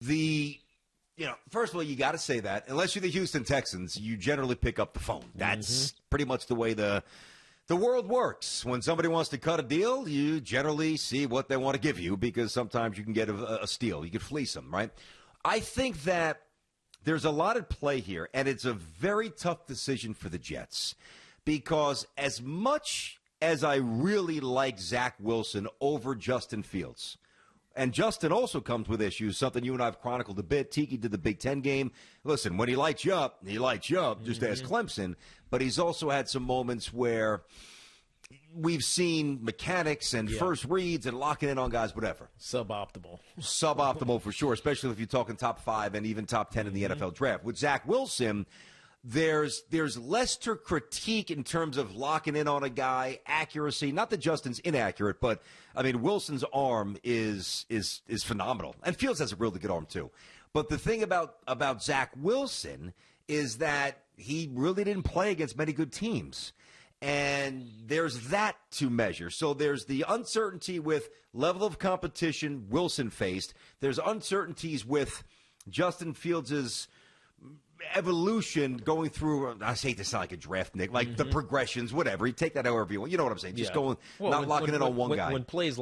First of all, you got to say that unless you're the Houston Texans, you generally pick up the phone. That's pretty much the way the world works. When somebody wants to cut a deal, you generally see what they want to give you because sometimes you can get a steal. You can fleece them, right? I think that there's a lot at play here, and it's a very tough decision for the Jets because as much as I really like Zach Wilson over Justin Fields, and Justin also comes with issues, something you and I have chronicled a bit. Tiki did the Big Ten game. Listen, when he lights you up, just as Clemson. But he's also had some moments where we've seen mechanics and first reads and locking in on guys, whatever. Suboptimal for sure, especially if you're talking top 5 and even top 10 in the NFL draft. With Zach Wilson, there's less to critique in terms of locking in on a guy, accuracy. Not that Justin's inaccurate, but I mean Wilson's arm is phenomenal, and Fields has a really good arm too. But the thing about Zach Wilson is that he really didn't play against many good teams, and there's that to measure. So there's the uncertainty with level of competition Wilson faced. There's uncertainties with Justin Fields' evolution going through, I hate to sound like a draft, Nick, like the progressions, whatever. You take that however you want. You know what I'm saying? Just not locking in on one guy. When plays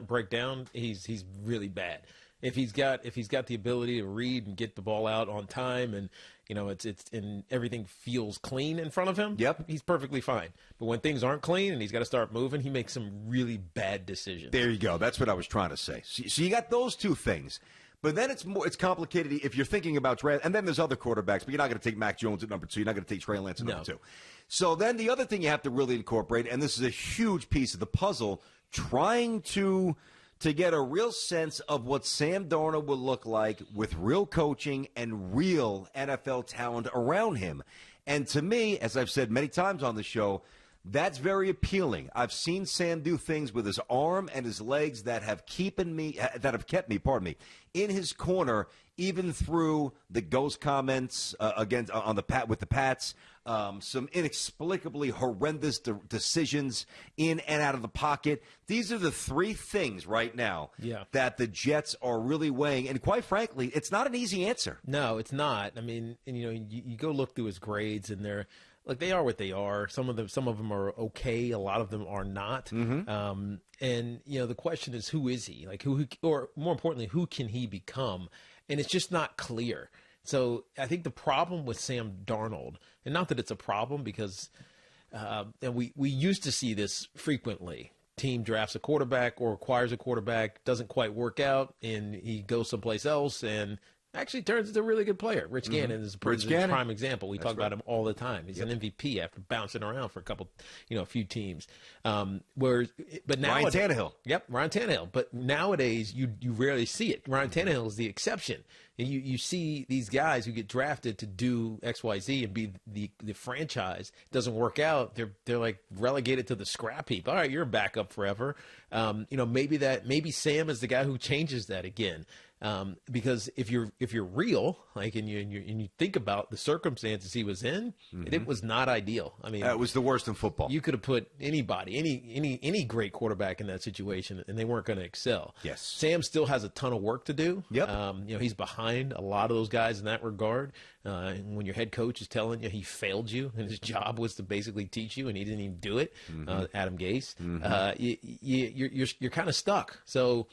break down, he's really bad. If he's got the ability to read and get the ball out on time, and and everything feels clean in front of him, he's perfectly fine. But when things aren't clean and he's got to start moving, he makes some really bad decisions. There you go. That's what I was trying to say. So you got those two things. But then it's complicated if you're thinking about draft. And then there's other quarterbacks, but you're not going to take Mac Jones at number 2. You're not going to take Trey Lance at number 2. So then the other thing you have to really incorporate, and this is a huge piece of the puzzle, trying to get a real sense of what Sam Darnold will look like with real coaching and real NFL talent around him. And to me, as I've said many times on the show, that's very appealing. I've seen Sam do things with his arm and his legs that have kept me, in his corner, even through the ghost comments with the Pats, some inexplicably horrendous decisions in and out of the pocket. These are the 3 things right now that the Jets are really weighing. And quite frankly, it's not an easy answer. No, it's not. I mean, you go look through his grades, and they're they are what they are. Some of them are okay. A lot of them are not. And the question is, who is he? Or more importantly, who can he become? And it's just not clear. So I think the problem with Sam Darnold, and not that it's a problem because and we used to see this frequently. Team drafts a quarterback or acquires a quarterback, doesn't quite work out, and he goes someplace else and actually turns into a really good player. Rich Gannon is a prime example. We talk about him all the time. He's an MVP after bouncing around for a few teams. But now Ryan Tannehill. Yep, Ryan Tannehill. But nowadays you rarely see it. Ryan Tannehill is the exception. And you see these guys who get drafted to do X, Y, Z and be the franchise. Doesn't work out. They're like relegated to the scrap heap. All right, you're a backup forever. Maybe Sam is the guy who changes that again. Because if you're real, and you think about the circumstances he was in, it was not ideal. I mean, it was the worst in football. You could have put anybody, any great quarterback in that situation, and they weren't going to excel. Yes, Sam still has a ton of work to do. Yep. He's behind a lot of those guys in that regard. And when your head coach is telling you he failed you, and his job was to basically teach you, and he didn't even do it, Adam Gase, you're kind of stuck. So.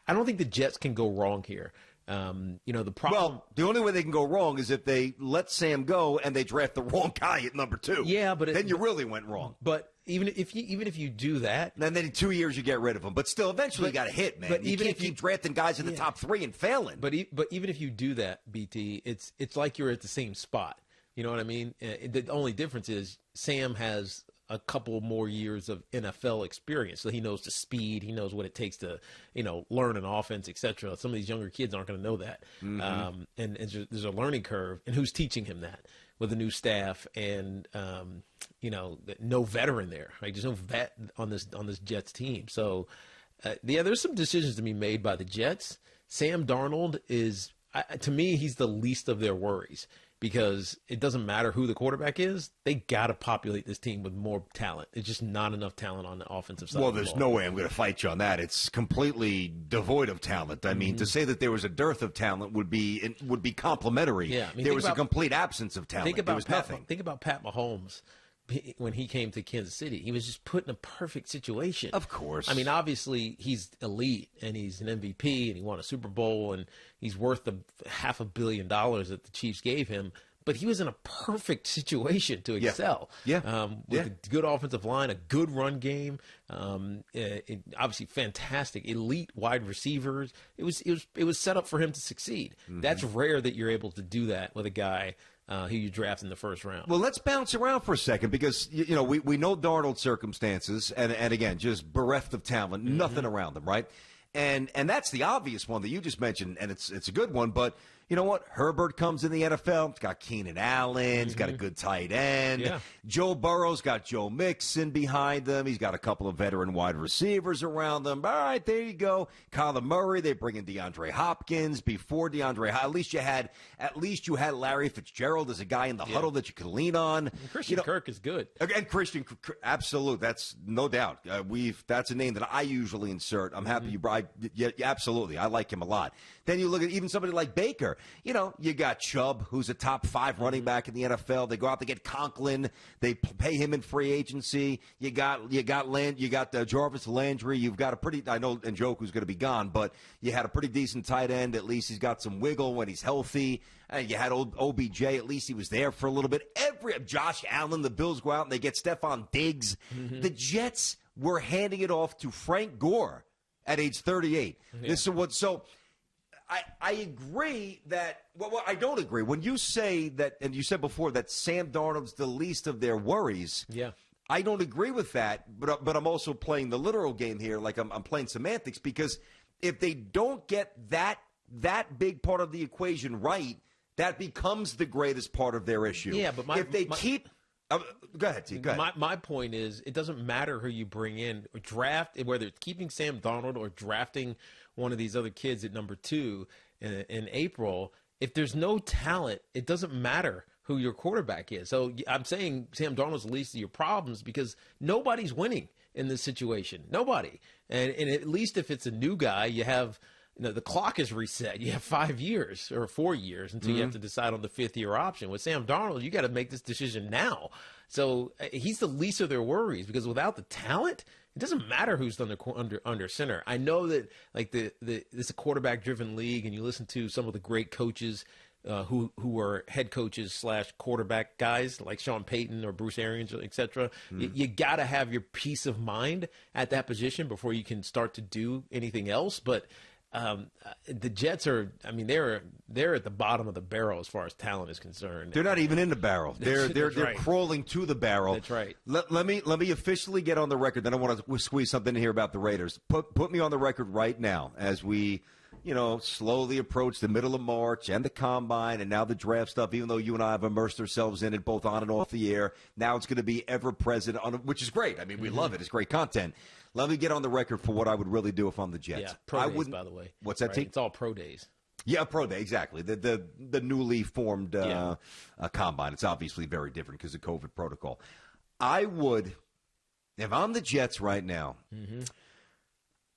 I don't think the Jets can go wrong here. The problem. Well, the only way they can go wrong is if they let Sam go and they draft the wrong guy at number 2. Yeah, but then you really went wrong. But even if you do that, and then in 2 years you get rid of him. But still, eventually you got to hit, man. But you can't keep drafting guys in the top 3 and failing. But even if you do that, BT, it's like you're at the same spot. You know what I mean? The only difference is Sam has a couple more years of NFL experience. So he knows the speed, he knows what it takes to, learn an offense, etc. Some of these younger kids aren't going to know that. And there's a learning curve. And who's teaching him that with a new staff and, no veteran there, right? There's no vet on this Jets team. So, there's some decisions to be made by the Jets. Sam Darnold is, to me, he's the least of their worries. because it doesn't matter who the quarterback is. They got to populate this team with more talent. It's just not enough talent on the offensive side. Well, there's no way I'm going to fight you on that. It's completely devoid of talent. I mean, to say that there was a dearth of talent would be complimentary. Yeah, I mean, there was a complete absence of talent. There was nothing. Think about Pat Mahomes. When he came to Kansas City, he was just put in a perfect situation. Of course. I mean, obviously, he's elite, and he's an MVP, and he won a Super Bowl, and he's worth the $500 million that the Chiefs gave him. But he was in a perfect situation to excel. Yeah. With a good offensive line, a good run game, obviously fantastic, elite wide receivers. It was set up for him to succeed. Mm-hmm. That's rare that you're able to do that with a guy who you draft in the first round. Well, let's bounce around for a second because, we know Darnold's circumstances and again, just bereft of talent, nothing around them, right? And that's the obvious one that you just mentioned, and it's a good one, but you know what? Herbert comes in the NFL. He's got Keenan Allen. He's got a good tight end. Yeah. Joe Burrow's got Joe Mixon behind him. He's got a couple of veteran wide receivers around them. All right, there you go. Kyler Murray. They bring in DeAndre Hopkins. Before DeAndre, at least you had Larry Fitzgerald as a guy in the huddle that you could lean on. And Christian Kirk is good. And Christian, absolute. That's no doubt. That's a name that I usually insert. I'm happy you brought. Yeah, absolutely. I like him a lot. Then you look at even somebody like Baker. You got Chubb, who's a top 5 running back in the NFL. They go out, they get Conklin. They pay him in free agency. You got Jarvis Landry. You've got a pretty, I know Njoku's going to be gone, but you had a pretty decent tight end. At least he's got some wiggle when he's healthy. You had OBJ. At least he was there for a little bit. Josh Allen, the Bills go out and they get Stephon Diggs. The Jets were handing it off to Frank Gore at age 38. Yeah. I agree that – well, I don't agree. When you say that – and you said before that Sam Darnold's the least of their worries. Yeah. I don't agree with that, but I'm also playing the literal game here. Like I'm playing semantics because if they don't get that big part of the equation right, that becomes the greatest part of their issue. Yeah, but keep go ahead, T. Go ahead. My point is it doesn't matter who you bring in or draft, whether it's keeping Sam Darnold or drafting one of these other kids at number 2 in April. If there's no talent, it doesn't matter who your quarterback is. So I'm saying Sam Darnold's the least of your problems because nobody's winning in this situation. Nobody. And at least if it's a new guy, you have the clock is reset. You have 5 years or 4 years until you have to decide on the 5th-year option. With Sam Darnold, you got to make this decision now. So he's the least of their worries because without the talent, it doesn't matter who's under center. I know that this is a quarterback-driven league, and you listen to some of the great coaches who were head coaches / quarterback guys like Sean Payton or Bruce Arians, etc. You got to have your peace of mind at that position before you can start to do anything else. But the Jets are, they're at the bottom of the barrel as far as talent is concerned. They're not even in the barrel. They're crawling to the barrel. That's right. Let me officially get on the record. Then I want to squeeze something in here about the Raiders. Put me on the record right now as we, slowly approach the middle of March and the combine and now the draft stuff, even though you and I have immersed ourselves in it both on and off the air. Now it's going to be ever present, which is great. I mean, we love it. It's great content. Let me get on the record for what I would really do if I'm the Jets. Yeah, pro days, by the way. What's that, right? It's all pro days. Yeah, pro day, exactly. The newly formed combine. It's obviously very different because of COVID protocol. I would, if I'm the Jets right now,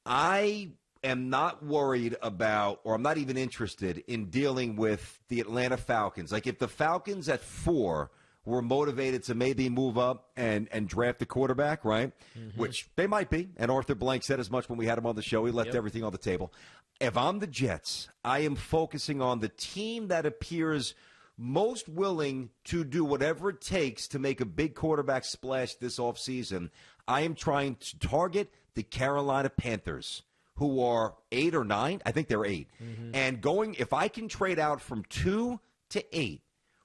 I am not worried about, or I'm not even interested in dealing with the Atlanta Falcons. Like if the Falcons at 4 were motivated to maybe move up and draft a quarterback, right? Which they might be. And Arthur Blank said as much when we had him on the show. He left everything on the table. If I'm the Jets, I am focusing on the team that appears most willing to do whatever it takes to make a big quarterback splash this offseason. I am trying to target the Carolina Panthers, who are 8 or 9. I think they're 8. And if I can trade out from 2 to 8,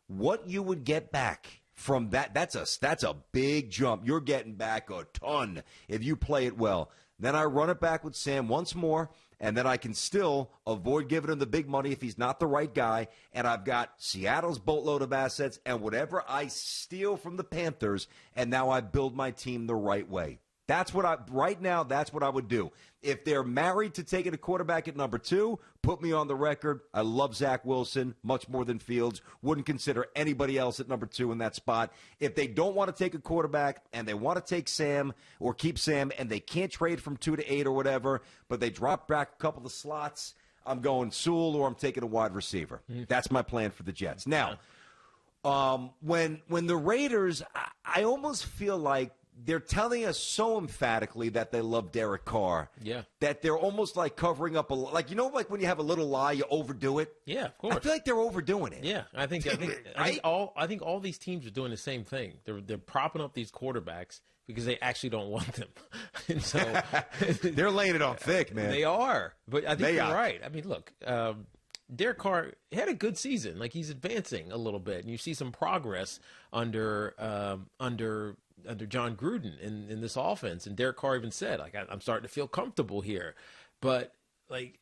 what you would get back from that's a big jump. You're getting back a ton if you play it well. Then I run it back with Sam once more, and then I can still avoid giving him the big money if he's not the right guy. And I've got Seattle's boatload of assets and whatever I steal from the Panthers, and now I build my team the right way. Right now, that's what I would do. If they're married to taking a quarterback at number 2, put me on the record. I love Zach Wilson much more than Fields. Wouldn't consider anybody else at number 2 in that spot. If they don't want to take a quarterback and they want to take Sam or keep Sam and they can't trade from 2 to 8 or whatever, but they drop back a couple of slots, I'm going Sewell or I'm taking a wide receiver. That's my plan for the Jets. Now, when the Raiders, I almost feel like they're telling us so emphatically that they love Derek Carr. Yeah. That they're almost like covering up like when you have a little lie, you overdo it. Yeah, of course. I feel like they're overdoing it. Yeah, I think all these teams are doing the same thing. They're propping up these quarterbacks because they actually don't want them. And so they're laying it on thick, man. They are. But I think you're right. I mean, look, Derek Carr had a good season. Like, he's advancing a little bit, and you see some progress under John Gruden in this offense. And Derek Carr even said, like, I'm starting to feel comfortable here. But, like,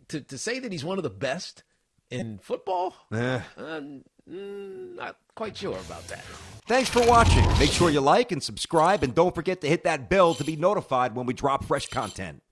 to say that he's one of the best in football, not quite sure about that. Thanks for watching. Make sure you like and subscribe, and don't forget to hit that bell to be notified when we drop fresh content.